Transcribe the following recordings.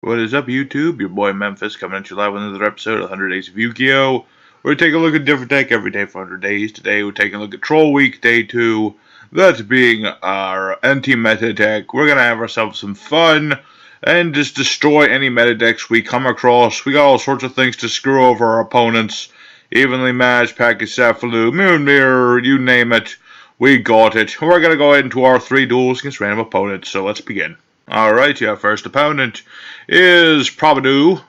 What is up, YouTube? Your boy Memphis coming at you live with another episode of 100 Days of Yu-Gi-Oh! We're taking a look at a different deck every day for 100 days. Today we're taking a look at Troll Week Day 2. That being our anti-meta deck. We're going to have ourselves some fun and just destroy any meta decks we come across. We got all sorts of things to screw over our opponents. Evenly Matched, Pachycephalo, Moon Mirror, you name it. We got it. We're going to go ahead into our 3 duels against random opponents, so let's begin. Alright, your first opponent is Probadu.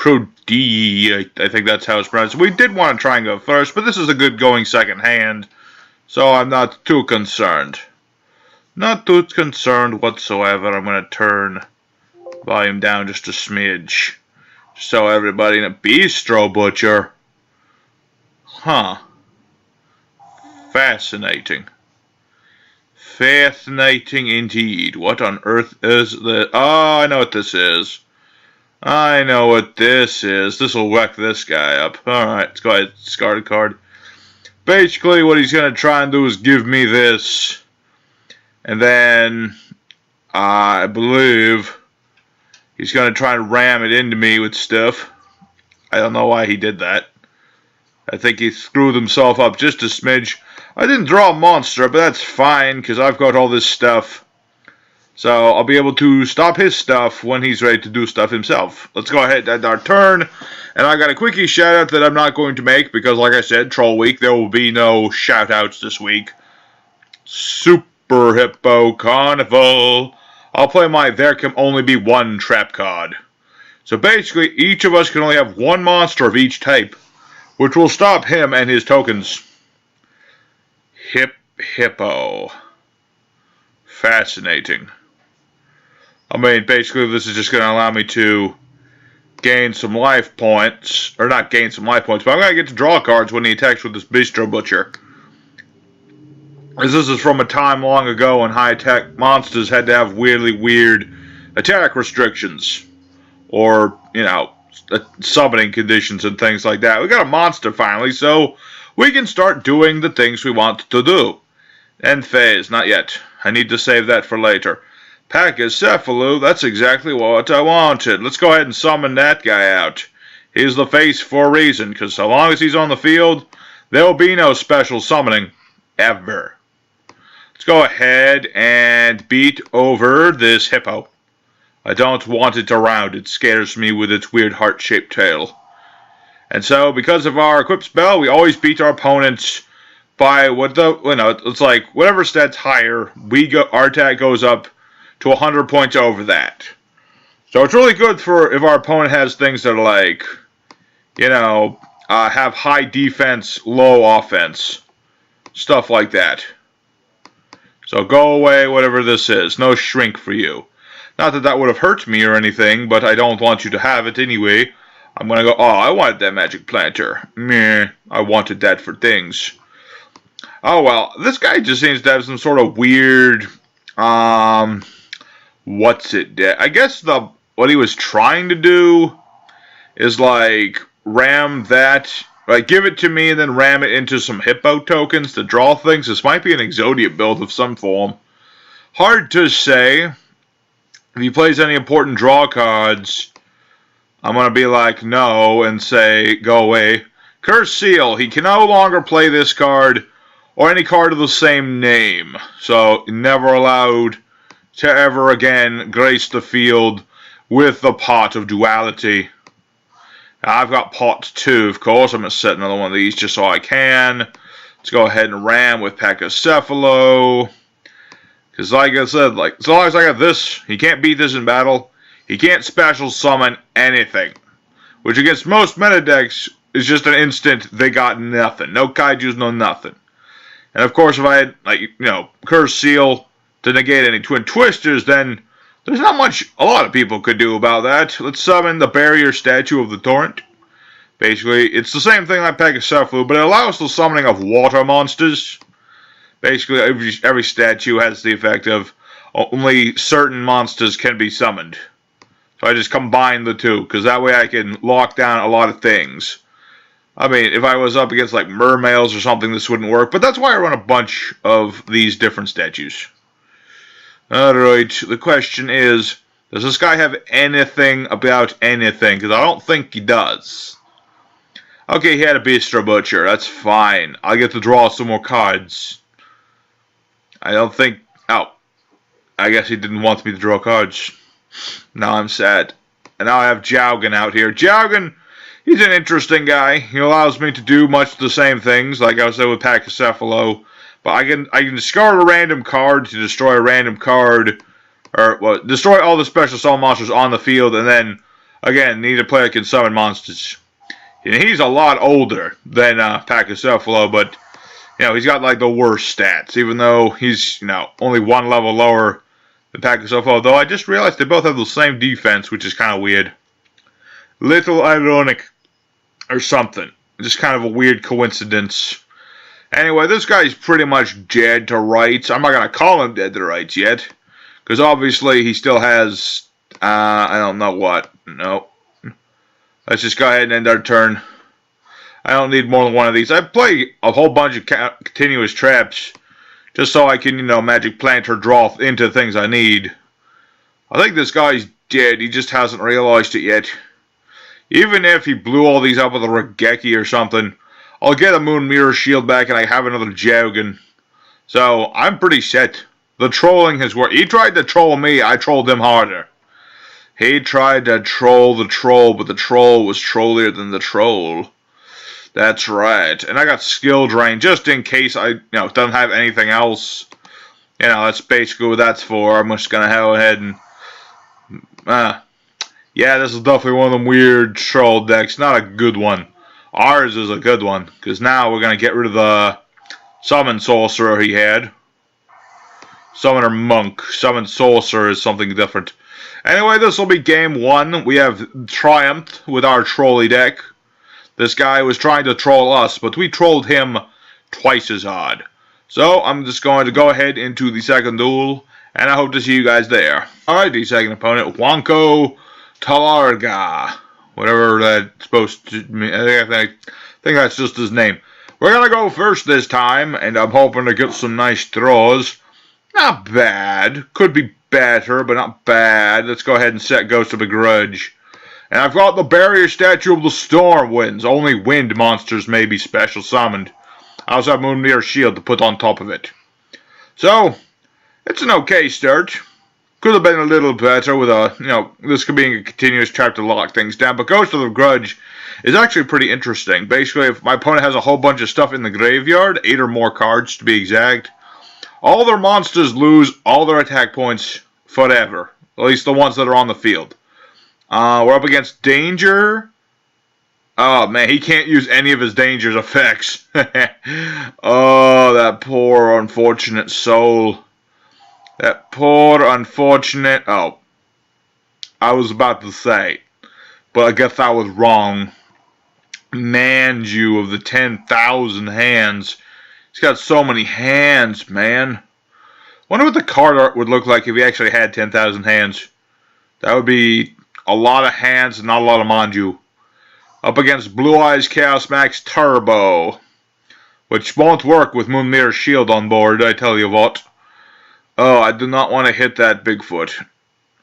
I think that's how it's pronounced. We did want to try and go first, but this is a good going second hand, so I'm not too concerned. Not too concerned whatsoever. I'm going to turn volume down just a smidge. So everybody in a Bistro Butcher. Huh. Fascinating. Fascinating indeed. What on earth is this? Oh, I know what this is. I know what this is. This will wreck this guy up. Alright, let's go ahead. Discard a card. Basically, what he's going to try and do is give me this. And then, I believe, he's going to try and ram it into me with stuff. I don't know why he did that. I think he screwed himself up just a smidge. I didn't draw a monster, but that's fine, because I've got all this stuff. So, I'll be able to stop his stuff when he's ready to do stuff himself. Let's go ahead and our turn. And I got a quickie shout-out that I'm not going to make, because like I said, Troll Week, there will be no shout-outs this week. Super Hippo Carnival. I'll play my There Can Only Be One trap card. So basically, each of us can only have one monster of each type, which will stop him and his tokens. Hippo. Fascinating. I mean, basically, this is just going to allow me to gain some life points. Or not gain some life points, but I'm going to get to draw cards when he attacks with this Bistro Butcher. As this is from a time long ago when high-tech monsters had to have weirdly weird attack restrictions. Or, you know, summoning conditions and things like that. We got a monster finally, so we can start doing the things we want to do. End phase, not yet. I need to save that for later. Pachycephalo, that's exactly what I wanted. Let's go ahead and summon that guy out. He's the face for a reason, because so long as he's on the field, there will be no special summoning. Ever. Let's go ahead and beat over this hippo. I don't want it around. It scares me with its weird heart-shaped tail. And so, because of our equip spell, we always beat our opponents by what it's like whatever stat's higher, our attack goes up to 100 points over that. So it's really good for if our opponent has things that are like, have high defense, low offense, stuff like that. So go away, whatever this is. No shrink for you. Not that that would have hurt me or anything, but I don't want you to have it anyway. I'm going to go, oh, I wanted that magic planter. Meh, I wanted that for things. Oh, well, this guy just seems to have some sort of weird, what's it? I guess what he was trying to do is, like, ram that, like, give it to me and then ram it into some hippo tokens to draw things. This might be an Exodia build of some form. Hard to say. If he plays any important draw cards, I'm going to be like, no, and say, go away. Curse Seal, he can no longer play this card or any card of the same name. So, never allowed to ever again grace the field with the Pot of Duality. Now, I've got Pot 2, of course. I'm going to set another one of these just so I can. Let's go ahead and ram with Pachycephalo. Because like I said, as long as I got this, he can't beat this in battle. He can't special summon anything. Which against most meta decks is just an instant, they got nothing. No kaijus, no nothing. And of course, if I had, Curse Seal to negate any Twin Twisters, then there's not much a lot of people could do about that. Let's summon the Barrier Statue of the Torrent. Basically, it's the same thing like Pachycephalo, but it allows the summoning of water monsters. Basically, every statue has the effect of only certain monsters can be summoned. So I just combine the two, because that way I can lock down a lot of things. I mean, if I was up against like mermaids or something, this wouldn't work. But that's why I run a bunch of these different statues. Alright, the question is, Does this guy have anything about anything? Because I don't think he does. Okay, he had a Bistro Butcher. That's fine. I'll get to draw some more cards. I don't think... Oh. I guess he didn't want me to draw cards. Now I'm sad. And now I have Jaugen out here. Jaugen, he's an interesting guy. He allows me to do much the same things, like I said with Pachycephalo. But I can discard a random card to destroy a random card, or well, destroy all the special summon monsters on the field, and then again, neither player can summon monsters. And he's a lot older than Pachycephalo, but you know he's got like the worst stats, even though he's only one level lower than Pachycephalo. Though I just realized they both have the same defense, which is kind of weird, little ironic, or something. Just kind of a weird coincidence. Anyway, this guy's pretty much dead to rights. I'm not going to call him dead to rights yet. Because obviously he still has... I don't know what. No. Let's just go ahead and end our turn. I don't need more than one of these. I play a whole bunch of continuous traps. Just so I can, magic plant or draw into things I need. I think this guy's dead. He just hasn't realized it yet. Even if he blew all these up with a Regeki or something... I'll get a Moon Mirror Shield back and I have another Jaugen. So, I'm pretty set. The trolling has worked. He tried to troll me, I trolled him harder. He tried to troll the troll, but the troll was trollier than the troll. That's right. And I got Skill Drain, just in case I, don't have anything else. That's basically what that's for. I'm just gonna go ahead and... yeah, this is definitely one of them weird troll decks. Not a good one. Ours is a good one, because now we're going to get rid of the Summon Sorcerer he had. Summoner Monk. Summon Sorcerer is something different. Anyway, this will be game 1. We have triumphed with our trolley deck. This guy was trying to troll us, but we trolled him twice as hard. So, I'm just going to go ahead into the second duel, and I hope to see you guys there. Alright, the second opponent, Wanko Talarga. Whatever that's supposed to mean. I think that's just his name. We're going to go first this time, and I'm hoping to get some nice draws. Not bad. Could be better, but not bad. Let's go ahead and set Ghost of a Grudge. And I've got the Barrier Statue of the Storm Winds. Only wind monsters may be special summoned. I also have Moon Mirror Shield to put on top of it. So, it's an okay start. Could have been a little better with this could be a continuous trap to lock things down. But Ghost of the Grudge is actually pretty interesting. Basically, if my opponent has a whole bunch of stuff in the graveyard, 8 or more cards to be exact, all their monsters lose all their attack points forever. At least the ones that are on the field. We're up against Danger. Oh, man, he can't use any of his Danger's effects. Oh, that poor, unfortunate soul. That poor, unfortunate... Oh, I was about to say, but I guess I was wrong. Manju of the 10,000 hands. He's got so many hands, man. Wonder what the card art would look like if he actually had 10,000 hands. That would be a lot of hands and not a lot of Manju. Up against Blue Eyes Chaos Max Turbo, which won't work with Moon Mirror Shield on board, I tell you what. Oh, I do not want to hit that Bigfoot.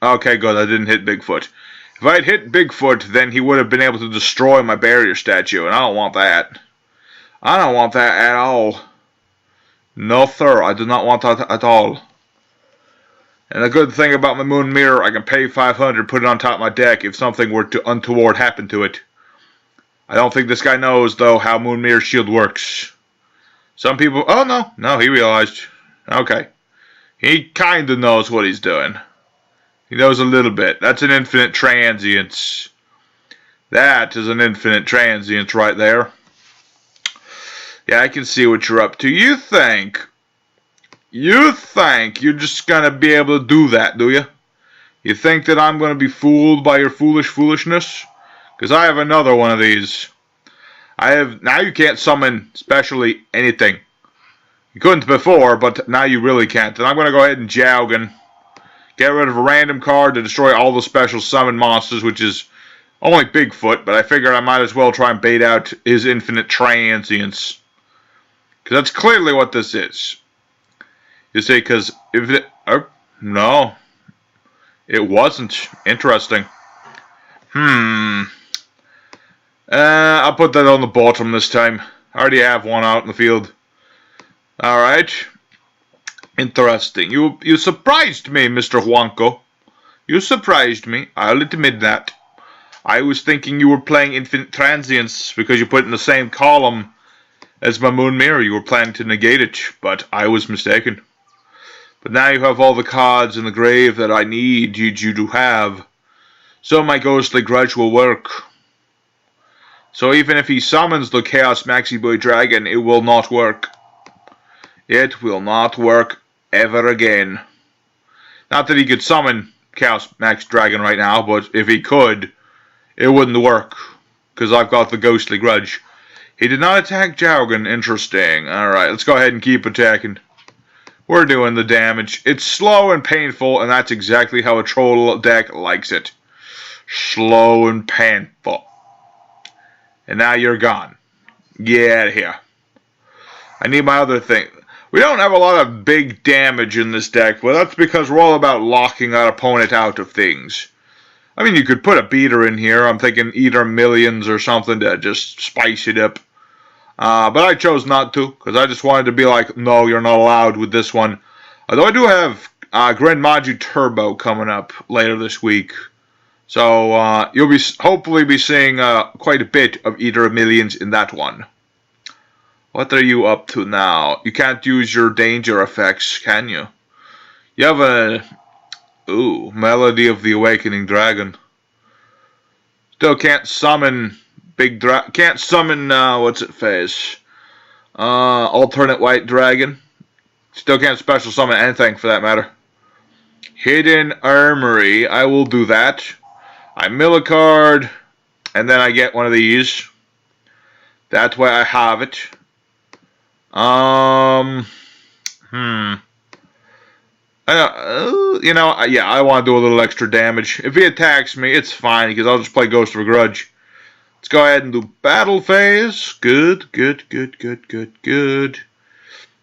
Okay, good, I didn't hit Bigfoot. If I had hit Bigfoot, then he would have been able to destroy my barrier statue, and I don't want that. I don't want that at all. No, sir, I do not want that at all. And the good thing about my Moon Mirror, I can pay 500, put it on top of my deck if something were to untoward happen to it. I don't think this guy knows, though, how Moon Mirror Shield works. Some people... Oh, no. No, he realized. Okay. He kind of knows what he's doing. He knows a little bit. That's an infinite transience. That is an infinite transience right there. Yeah, I can see what you're up to. You think you're just going to be able to do that, do you? You think that I'm going to be fooled by your foolishness? Because I have another one of these. Now you can't summon specially anything. You couldn't before, but now you really can't. And I'm going to go ahead and Jaugen. Get rid of a random card to destroy all the special summon monsters, which is only Bigfoot, but I figured I might as well try and bait out his infinite transience. Because that's clearly what this is. You see, because if it... Oh, no. It wasn't. Interesting. I'll put that on the bottom this time. I already have one out in the field. Alright. Interesting. You surprised me, Mr. Juanco. You surprised me. I'll admit that. I was thinking you were playing Infinite Transience because you put it in the same column as my Moon Mirror. You were planning to negate it, but I was mistaken. But now you have all the cards in the grave that I need you to have. So my Ghostly Grudge will work. So even if he summons the Chaos Maxi Boy Dragon, it will not work. It will not work ever again. Not that he could summon Chaos Max Dragon right now, but if he could, it wouldn't work. Because I've got the Ghostly Grudge. He did not attack Jowgen. Interesting. Alright, let's go ahead and keep attacking. We're doing the damage. It's slow and painful, and that's exactly how a troll deck likes it. Slow and painful. And now you're gone. Get out of here. I need my other thing. We don't have a lot of big damage in this deck, but that's because we're all about locking our opponent out of things. I mean, you could put a beater in here. I'm thinking Eater Millions or something to just spice it up. But I chose not to, because I just wanted to be like, no, you're not allowed with this one. Although I do have Grand Maju Turbo coming up later this week. So you'll be hopefully be seeing quite a bit of Eater Millions in that one. What are you up to now? You can't use your danger effects, can you? You have a... Ooh, Melody of the Awakening Dragon. Still can't summon... Can't summon, what's it phase? Alternate White Dragon. Still can't special summon anything for that matter. Hidden Armory, I will do that. I mill a card, and then I get one of these. That's why I have it. Yeah, I want to do a little extra damage. If he attacks me, it's fine, because I'll just play Ghost of a Grudge. Let's go ahead and do battle phase. Good.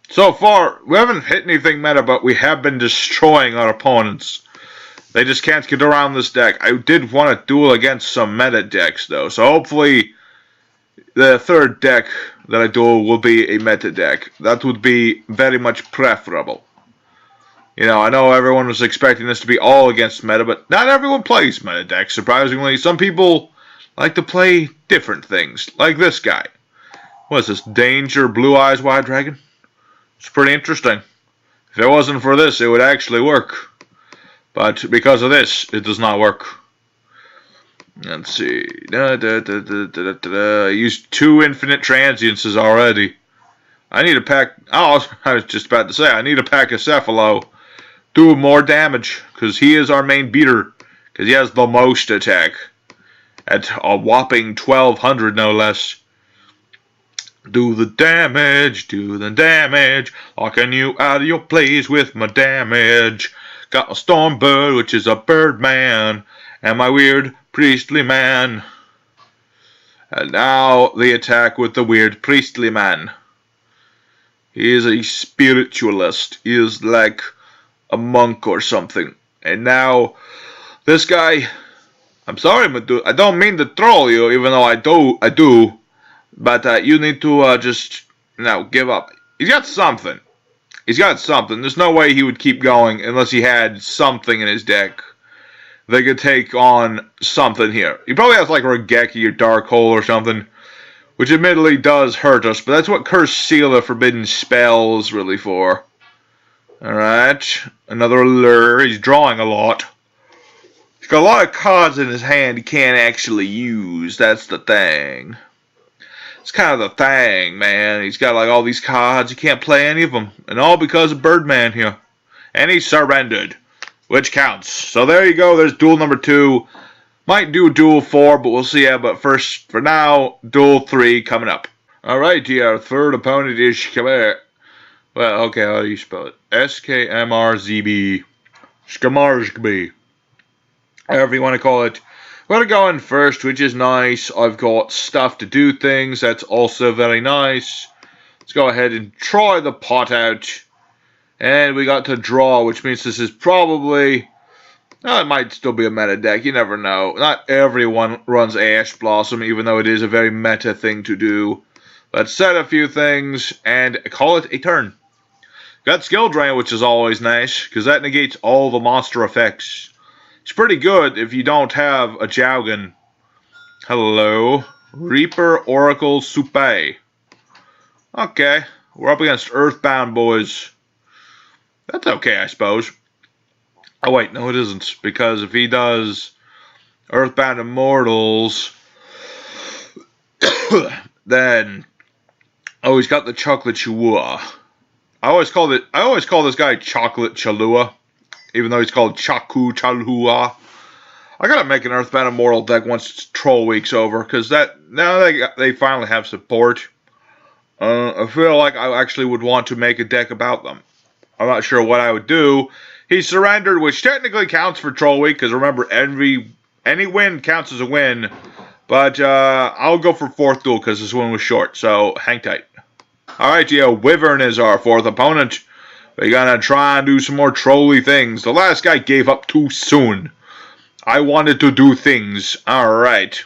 So far, we haven't hit anything meta, but we have been destroying our opponents. They just can't get around this deck. I did want to duel against some meta decks, though. So hopefully, the third deck that I duel will be a meta deck. That would be very much preferable. You know, I know everyone was expecting this to be all against meta, but not everyone plays meta decks, surprisingly. Some people like to play different things, like this guy. What is this, Danger Blue Eyes White Dragon? It's pretty interesting. If it wasn't for this, it would actually work. But because of this, it does not work. Let's see. I used 2 Infinite Transiences already. I need a pack... Oh, I was just about to say, I need a pack of Cephalo. Do more damage, because he is our main beater. Because he has the most attack. At a whopping 1200, no less. Do the damage, locking you out of your place with my damage. Got a Stormbird, which is a Birdman, and my weird Priestly Man. And now the attack with the weird Priestly Man. He is a spiritualist. He is like a monk or something. And now this guy... I'm sorry, Madu. I don't mean to troll you, even though I do. But you need to just, give up. He's got something. There's no way he would keep going unless he had something in his deck that could take on something here. He probably has like Regeki or Dark Hole or something, which admittedly does hurt us, but that's what Curse Seal of Forbidden Spell is really for. Alright, another lure. He's drawing a lot. He's got a lot of cards in his hand he can't actually use. That's the thing. It's kind of the thing, man. He's got like all these cards. He can't play any of them. And all because of Birdman here. And he surrendered. Which counts. So there you go. There's duel number 2. Might do duel 4, but we'll see. Yeah, but first, for now, duel 3 coming up. Alright, our third opponent is Shkmar. Well, okay, how do you spell it? S-K-M-R-Z-B. Shkmarzkb. However you want to call it. We're going to go in first, which is nice. I've got stuff to do things. That's also very nice. Let's go ahead and try the pot out. And we got to draw, which means this is probably Now, it might still be a meta deck. You never know. Not everyone runs Ash Blossom, even though it is a very meta thing to do. Let's set a few things and call it a turn. Got Skill Drain, which is always nice, because that negates all the monster effects. It's pretty good if you don't have a Jowgen. Hello. Reaper, Oracle, Supe. Okay. We're up against Earthbound boys. That's okay, I suppose. Oh, wait. No, it isn't. Because if he does Earthbound Immortals, then... Oh, he's got the Chocolate Chihuahua. I always call this guy Chocolate Chalua, even though he's called Chaku Chalua. I gotta make an Earthbound Immortal deck once Troll Week's over, because now they finally have support. I feel like I actually would want to make a deck about them. I'm not sure what I would do. He surrendered, which technically counts for Troll Week, because remember, any win counts as a win. But I'll go for 4th duel, because this one was short, so hang tight. Alright, yeah, Wyvern is our 4th opponent. We're gonna try and do some more trolly things. The last guy gave up too soon. I wanted to do things. Alright.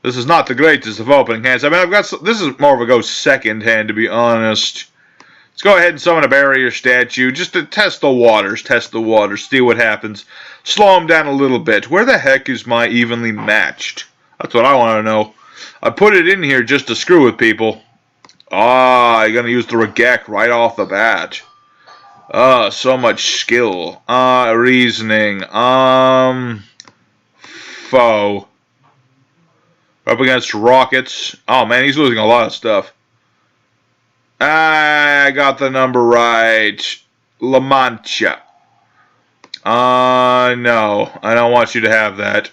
This is not the greatest of opening hands. I mean, this is more of a go second hand, to be honest. Let's go ahead and summon a barrier statue, just to test the waters, see what happens. Slow him down a little bit. Where the heck is my evenly matched? That's what I want to know. I put it in here just to screw with people. Ah, you're gonna use the Regek right off the bat. So much skill. Reasoning. Foe. Up against Rockets. Oh man, he's losing a lot of stuff. I got the number right. La Mancha. No. I don't want you to have that.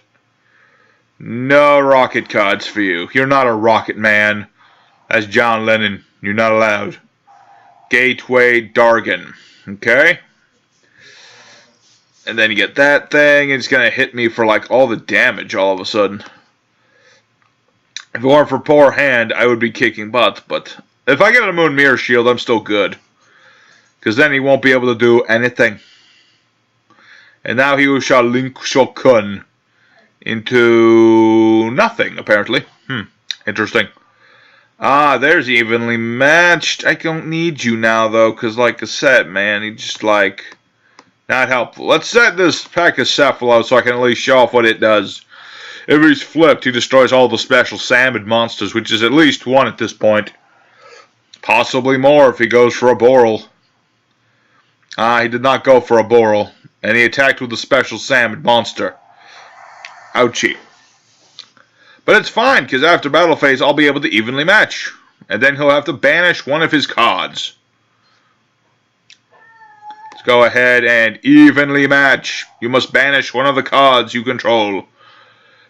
No rocket cards for you. You're not a rocket man. That's John Lennon. You're not allowed. Gateway Dargan. Okay? And then you get that thing. It's going to hit me for like all the damage all of a sudden. If it weren't for poor hand, I would be kicking butt. But if I get a Moon Mirror Shield, I'm still good. Because then he won't be able to do anything. And now he shall link Shokun into nothing, apparently. Interesting. There's evenly matched. I don't need you now, though, because, like I said, man, he just, like, not helpful. Let's set this Pachycephalo so I can at least show off what it does. If he's flipped, he destroys all the special salmon monsters, which is at least 1 at this point. Possibly more if he goes for a Boral. He did not go for a Boral, and he attacked with a special salmon monster. Ouchie. But it's fine, because after battle phase, I'll be able to evenly match. And then he'll have to banish one of his cards. Let's go ahead and evenly match. You must banish one of the cards you control.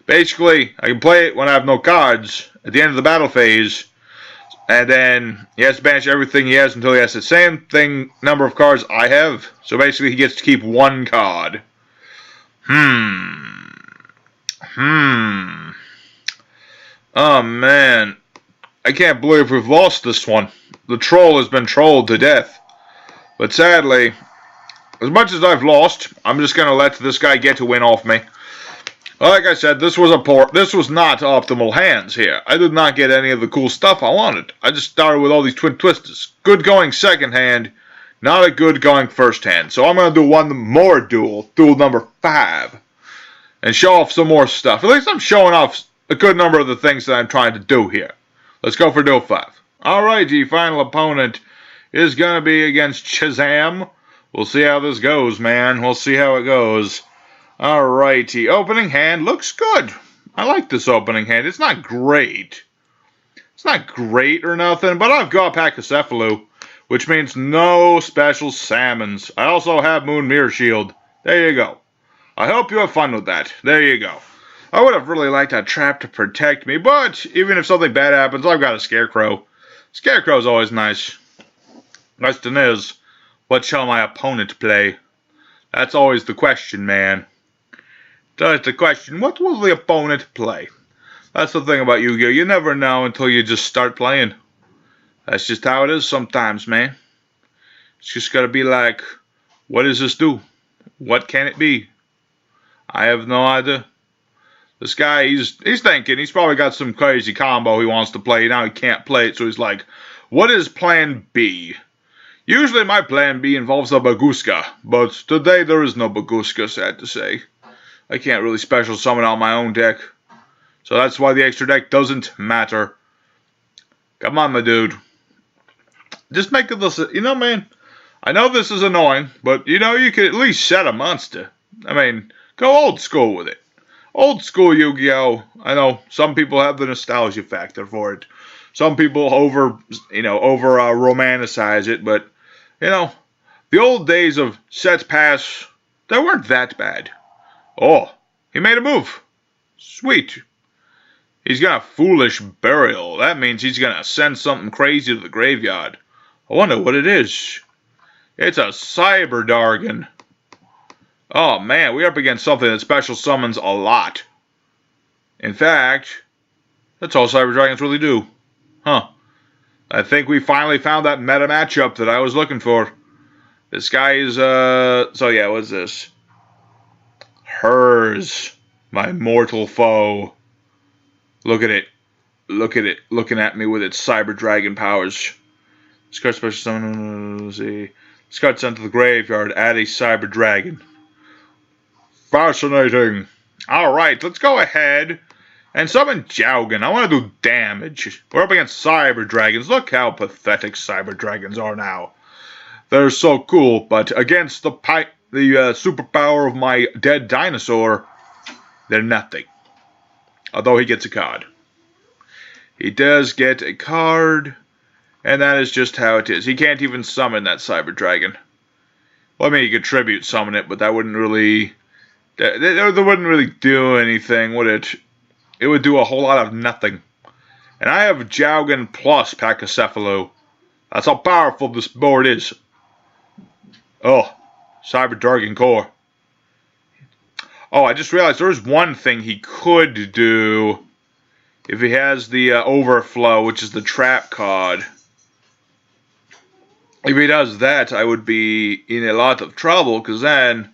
Basically, I can play it when I have no cards at the end of the battle phase. And then he has to banish everything he has until he has the same number of cards I have. So basically, he gets to keep 1 card. Oh, man. I can't believe we've lost this one. The troll has been trolled to death. But sadly, as much as I've lost, I'm just going to let this guy get to win off me. Like I said, this was not optimal hands here. I did not get any of the cool stuff I wanted. I just started with all these Twin Twisters. Good going second hand, not a good going first hand. So I'm going to do one more duel number 5, and show off some more stuff. At least I'm showing off a good number of the things that I'm trying to do here. Let's go for duel 5. Alrighty, final opponent is going to be against Shazam. We'll see how this goes, man. We'll see how it goes. Alrighty, opening hand looks good. I like this opening hand. It's not great. It's not great or nothing, but I've got Pachycephalo, which means no special salmons. I also have Moon Mirror Shield. There you go. I hope you have fun with that. There you go. I would have really liked a trap to protect me, but even if something bad happens, I've got a Scarecrow. Scarecrow's always nice. Question is, what shall my opponent play? That's always the question, man. That's the question. What will the opponent play? That's the thing about Yu-Gi-Oh! You never know until you just start playing. That's just how it is sometimes, man. It's just gotta be like, what does this do? What can it be? I have no idea. This guy, he's thinking. He's probably got some crazy combo he wants to play. Now he can't play it, so he's like, what is plan B? Usually my plan B involves a Baguska, but today there is no Baguska, sad to say. I can't really special summon on my own deck. So that's why the extra deck doesn't matter. Come on, my dude. Just make it this, you know, man. I know this is annoying, but, you know, you could at least set a monster. I mean, go old school with it. Old school Yu-Gi-Oh! I know some people have the nostalgia factor for it. Some people romanticize it, but, you know, the old days of sets pass, they weren't that bad. Oh, he made a move. Sweet. He's got a foolish burial. That means he's gonna send something crazy to the graveyard. I wonder what it is. It's a Cyber Dargon. Oh man, we're up against something that special summons a lot. In fact, that's all Cyber Dragons really do. Huh. I think we finally found that meta matchup that I was looking for. This guy is, so yeah, what's this? Hers, my mortal foe. Look at it. Look at it. Looking at me with its Cyber Dragon powers. This card special summon, let's see. This card sent to the graveyard, add a Cyber Dragon. Fascinating. Alright, let's go ahead and summon Jowgen. I want to do damage. We're up against Cyber Dragons. Look how pathetic Cyber Dragons are now. They're so cool, but against the superpower of my dead dinosaur, they're nothing. Although he gets a card. He does get a card, and that is just how it is. He can't even summon that Cyber Dragon. Well, I mean, he could tribute summon it, but that wouldn't really... That wouldn't really do anything, would it? It would do a whole lot of nothing. And I have Jowgen plus Pachycephalo. That's how powerful this board is. Oh, Cyber Dragon Core. Oh, I just realized there's one thing he could do if he has the Overflow, which is the trap card. If he does that, I would be in a lot of trouble, because then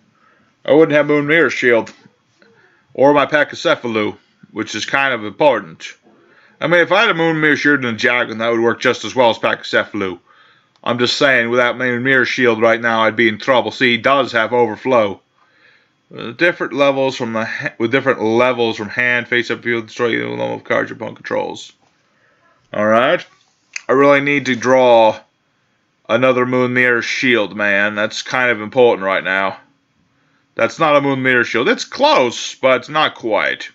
I wouldn't have Moon Mirror Shield or my Pachycephalo, which is kind of important. I mean, if I had a Moon Mirror Shield and a Jowgen, that would work just as well as Pachycephalo. I'm just saying, without Moon Mirror Shield right now, I'd be in trouble. See, he does have Overflow. Different levels from different levels from hand, face up, field, destroy the level of cards your opponent controls. Alright. I really need to draw another Moon Mirror Shield, man. That's kind of important right now. That's not a Moon Mirror Shield. It's close, but not quite.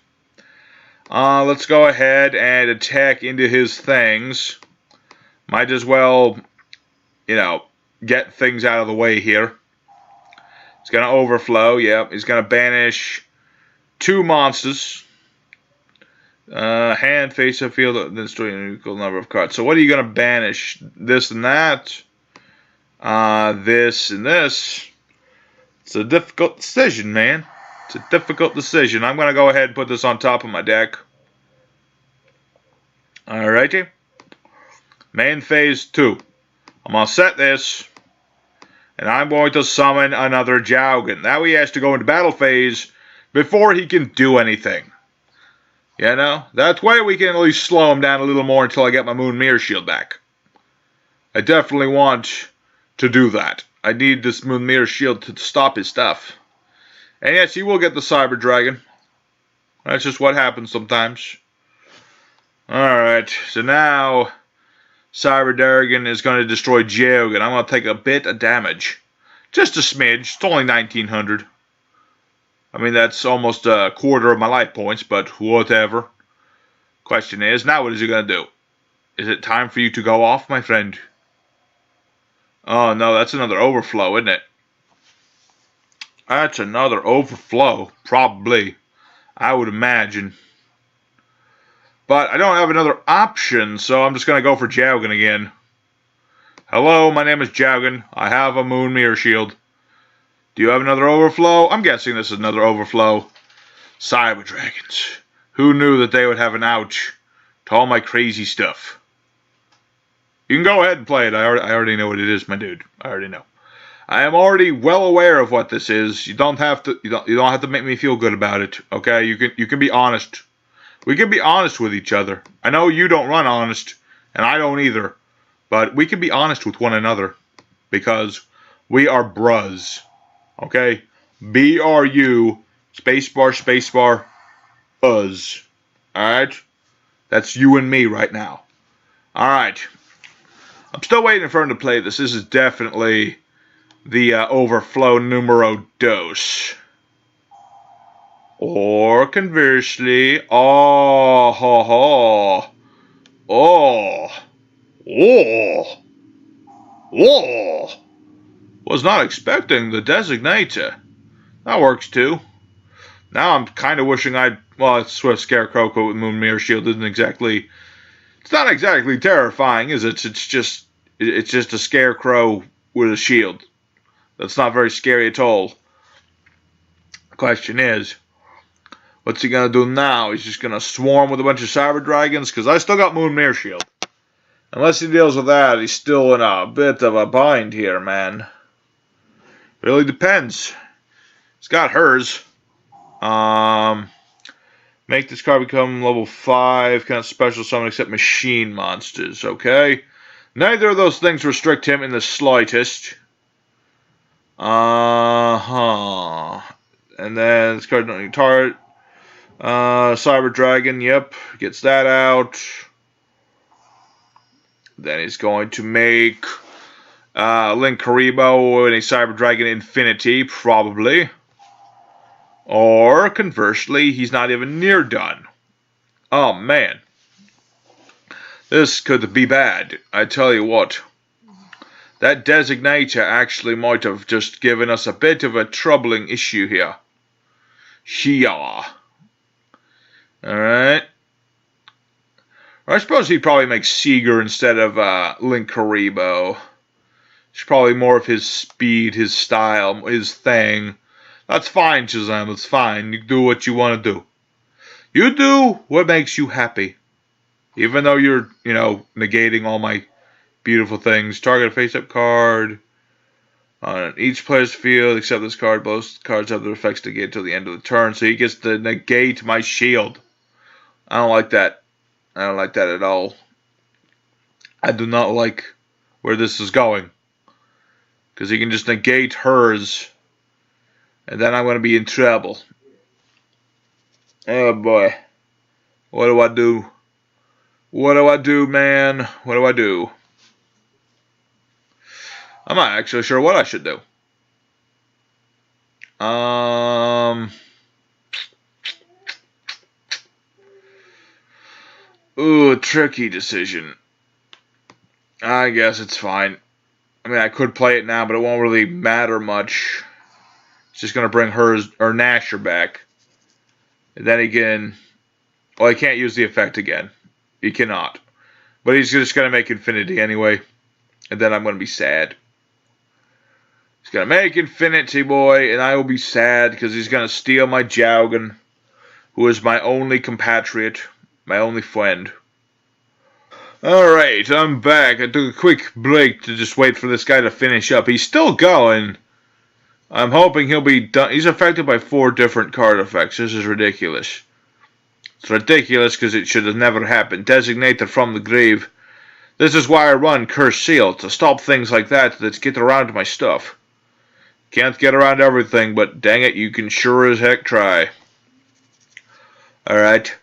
Let's go ahead and attack into his things. Might as well, you know, get things out of the way here. He's going to Overflow. Yep. He's going to banish 2 monsters. Hand, face up, field, then destroy an equal number of cards. So what are you going to banish? This and that. This and this. It's a difficult decision, man. It's a difficult decision. I'm going to go ahead and put this on top of my deck. Alrighty. Main phase 2. I'm going to set this. And I'm going to summon another Jowgen. Now he has to go into battle phase before he can do anything. You know? That way we can at least slow him down a little more until I get my Moon Mirror Shield back. I definitely want to do that. I need this Moon Mirror Shield to stop his stuff. And yes, he will get the Cyber Dragon. That's just what happens sometimes. Alright, so now Cyber Dragon is going to destroy Jowgen. I'm going to take a bit of damage. Just a smidge. It's only 1900. I mean, that's almost a quarter of my life points, but whatever. Question is, now what is he going to do? Is it time for you to go off, my friend? Oh, no, that's another Overflow, isn't it? That's another Overflow, probably. I would imagine. But I don't have another option, so I'm just going to go for Jowgen again. Hello, my name is Jowgen. I have a Moon Mirror Shield. Do you have another Overflow? I'm guessing this is another Overflow. Cyber Dragons. Who knew that they would have an ouch to all my crazy stuff? You can go ahead and play it. I already know what it is, my dude. I already know. I am already well aware of what this is. You don't have to. You don't have to make me feel good about it. Okay, you can be honest. We can be honest with each other. I know you don't run honest, and I don't either. But we can be honest with one another because we are bruz. Okay, BRU spacebar us. All right, that's you and me right now. All right, I'm still waiting for him to play this. This is definitely the overflow numero dos. Or conversely, oh, ho, ho. Oh, oh, oh. Was not expecting the designator. That works too. Now I'm kind of wishing well, it's Swift Scarecrow with Moon Mirror Shield isn't exactly, it's not exactly terrifying, is it? It's just a Scarecrow with a shield. That's not very scary at all. The question is, what's he gonna do now? He's just gonna swarm with a bunch of Cyber Dragons? Because I still got Moon Mirror Shield. Unless he deals with that, he's still in a bit of a bind here, man. Really depends. He's got hers. Make this card become level 5, kind of special summon except machine monsters, okay? Neither of those things restrict him in the slightest. And then this card don't need target. Cyber Dragon, yep, gets that out. Then he's going to make Link Karibo and a Cyber Dragon Infinity, probably. Or, conversely, he's not even near done. Oh, man. This could be bad. I tell you what. That designator actually might have just given us a bit of a troubling issue here. Shia. Alright. I suppose he'd probably make Seeger instead of Link Karibo. It's probably more of his speed, his style, his thing. That's fine, Shazam. It's fine. You do what you want to do. You do what makes you happy. Even though you're, negating all my beautiful things. Target a face-up card on each player's field, except this card. Both cards have their effects negate till the end of the turn. So he gets to negate my shield. I don't like that. I don't like that at all. I do not like where this is going. Because he can just negate hers. And then I'm going to be in trouble. Oh boy. What do I do? What do I do, man? What do I do? I'm not actually sure what I should do. Ooh, tricky decision. I guess it's fine. I mean, I could play it now, but it won't really matter much. It's just going to bring hers or Nasher back. And then he can... Well, he can't use the effect again. He cannot. But he's just going to make Infinity anyway. And then I'm going to be sad. He's going to make Infinity, boy, and I will be sad because he's going to steal my Jaugen, who is my only compatriot, my only friend. Alright, I'm back. I took a quick break to just wait for this guy to finish up. He's still going. I'm hoping he'll be done. He's affected by 4 different card effects. This is ridiculous. It's ridiculous because it should have never happened. Designated from the grave. This is why I run Curse Seal, to stop things like that get around my stuff. Can't get around everything, but dang it, you can sure as heck try. Alright.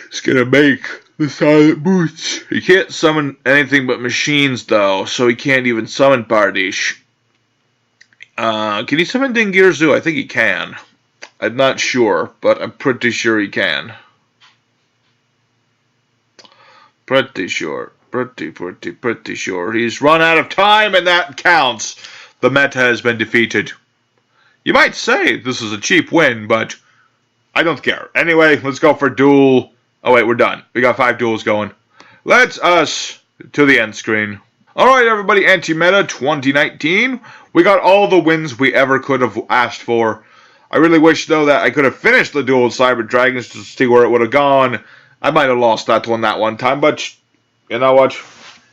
It's gonna make the Silent Boots. He can't summon anything but machines, though, so he can't even summon Bardiche. Can he summon Dingirzu? I think he can. I'm not sure, but I'm pretty sure he can. Pretty sure. Pretty sure. He's run out of time, and that counts. The meta has been defeated. You might say this is a cheap win, but I don't care. Anyway, let's go for duel. Oh, wait, we're done. We got 5 duels going. Let's us to the end screen. Alright, everybody, Anti-Meta 2019. We got all the wins we ever could have asked for. I really wish, though, that I could have finished the duel with Cyber Dragons to see where it would have gone. I might have lost that one time, but you know what?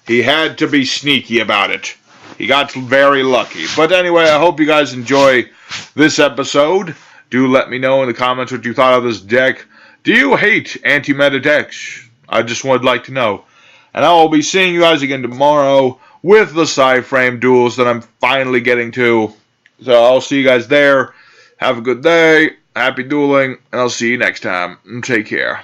He had to be sneaky about it. He got very lucky. But anyway, I hope you guys enjoy this episode. Do let me know in the comments what you thought of this deck. Do you hate anti-meta decks? I just would like to know. And I will be seeing you guys again tomorrow with the side-frame duels that I'm finally getting to. So I'll see you guys there. Have a good day. Happy dueling. And I'll see you next time. Take care.